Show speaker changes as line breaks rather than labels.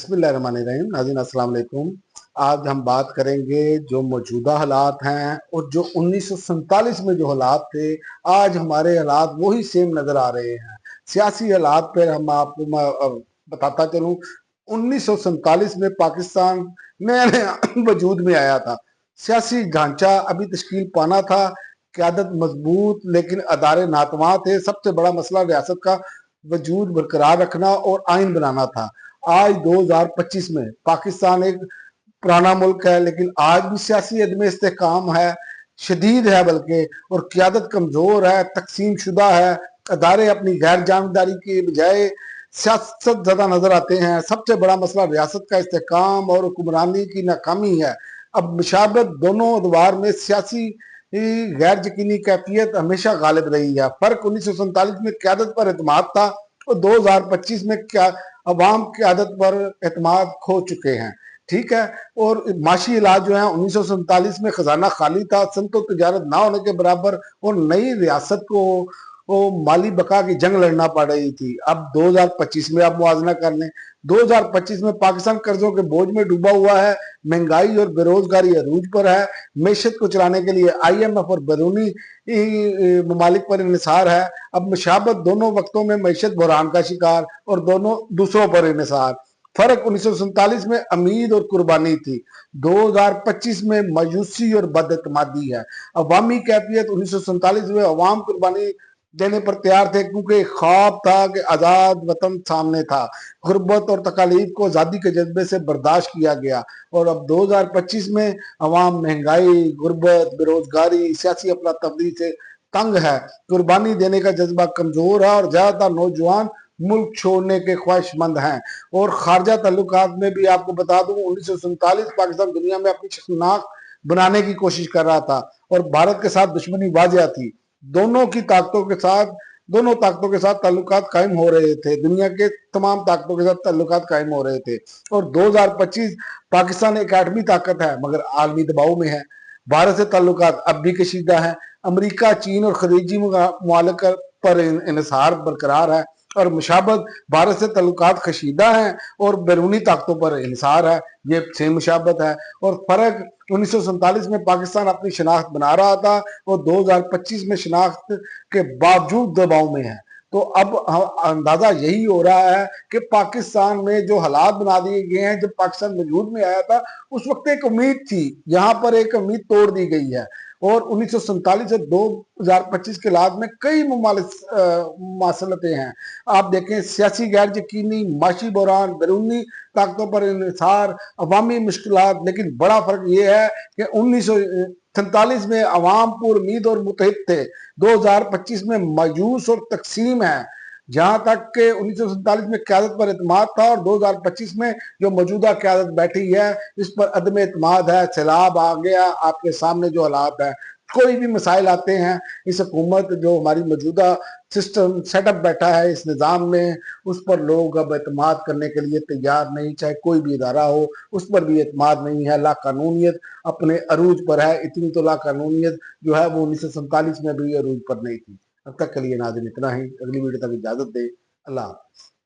बिस्मिल्लाहिर्रहमानिर्रहीम। नाज़रीन अस्सलाम वालेकुम। आज हम बात करेंगे जो मौजूदा हालात हैं और जो 1947 में जो हालात थे, आज हमारे हालात वही सेम नज़र आ रहे हैं। सियासी हालात पर हम आपको बताता चलूँ। 1947 में पाकिस्तान नया नया वजूद में आया था। सियासी ढांचा अभी तश्कील पाना था, क़यादत मजबूत लेकिन अदारे नातवा थे। सबसे बड़ा मसला रियासत का वजूद बरकरार रखना और आइन बनाना था। आज 2025 में पाकिस्तान एक पुराना मुल्क है, लेकिन आज भी सियासी अदम इस्तेहकाम है, शदीद है बल्कि, और क़यादत कमज़ोर है, तकसीम शुदा है। अदारे अपनी गैर जानबदारी के बजाय सियासत ज़्यादा नज़र आते हैं। सबसे बड़ा मसला रियासत का इस्तेहकाम और हुक्मरानी की नाकामी है। अब मुशाबत दोनों अदवार में सियासी गैर यकीनी कैफियत हमेशा गालिब रही है। फ़र्क 1947 में क़यादत पर एतमाद था और 2025 में क्या अवाम क़यादत पर एतमाद खो चुके हैं। ठीक है। और माशी इलाज जो है, 1947 में खजाना खाली था, सनत और तजारत ना होने के बराबर, और नई रियासत को माली बका की जंग लड़ना पड़ रही थी। अब 2025 में आप मुआवजा कर लें। 2025 में पाकिस्तान कर्जों के बोझ में डूबा हुआ है, महंगाई और बेरोजगारी अरूज पर है। मैशत को चलाने के लिए IMF और बैरूनी ममालिक पर इन्हिसार है। अब मुशाबत दोनों वक्तों में मैशत बहरान का शिकार और दोनों दूसरों पर इन्हिसार। फर्क 1947 में उम्मीद और कुर्बानी थी, 2025 में मायूसी और बदएतमादी है। अवामी कैफियत 1947 में अवाम कुर्बानी देने पर तैयार थे, क्योंकि एक ख्वाब था कि आज़ाद वतन सामने था। गुर्बत और तकालीफ को आज़ादी के जज्बे से बर्दाश्त किया गया, और अब 2025 में अवाम महंगाई, गुर्बत, बेरोजगारी, सियासी अफरा तफरी से तंग है। कुर्बानी देने का जज्बा कमजोर है और ज्यादातर नौजवान मुल्क छोड़ने के ख्वाहिशमंद हैं। और खारजा ताल्लुकात में भी आपको बता दूं, 1947 पाकिस्तान दुनिया में अपनी शनाख्त बनाने की कोशिश कर रहा था और भारत के साथ दुश्मनी वाजिया थी। दोनों की ताकतों के साथ दोनों ताकतों के साथ ताल्लुकात कायम हो रहे थे, दुनिया के तमाम ताकतों के साथ ताल्लुकात कायम हो रहे थे। और 2025 पाकिस्तान एक एटमी ताकत है, मगर आलमी दबाव में है। भारत से ताल्लुकात अब भी कशीदा है। अमेरिका, चीन और खलीजी मुमालिक पर इन्हिसार बरकरार है, और मुशाबत भारत से ताल्लुकात कशीदा हैं और बैरूनी ताकतों पर इन्हिसार है। ये सेम मुशाबत है। और फर्क 1947 में पाकिस्तान अपनी शनाख्त बना रहा था और 2025 में शनाख्त के बावजूद दबाव में है। तो अब अंदाजा यही हो रहा है कि पाकिस्तान में जो हालात बना दिए गए हैं, जब पाकिस्तान वजूद में आया था उस वक्त एक उम्मीद थी, यहाँ पर एक उम्मीद तोड़ दी गई है। और 1947 से 2025 के हालात में कई मुमासलतें हैं। आप देखें, सियासी गैर यकीनी, माशी बहरान, बैरूनी ताकतों पर इन्हिसार, अवामी मुश्किलात। लेकिन बड़ा फर्क ये है कि 1947 में अवाम पुर उम्मीद और मुतहिद थे, 2025 में मायूस और तकसीम है। जहां तक के 1947 में क़यादत पर एतमाद था और 2025 में जो मौजूदा क़यादत बैठी है, इस पर अदम एतमाद है। सैलाब आ गया, आपके सामने जो हालात है, कोई भी मसाइल आते हैं, इस हुकूमत जो हमारी मौजूदा सिस्टम सेटअप बैठा है इस निज़ाम में, उस पर लोग अब एतमाद करने के लिए तैयार नहीं। चाहे कोई भी इदारा हो, उस पर भी एतमाद नहीं है। ला कानूनियत अपने अरूज पर है। इतनी तो ला कानूनियत जो है वो 1947 में भी अरूज पर नहीं थी। अब तक के लिए नाज़रीन इतना ही। अगली वीडियो तक इजाज़त दे। अल्लाह हाफ़िज़।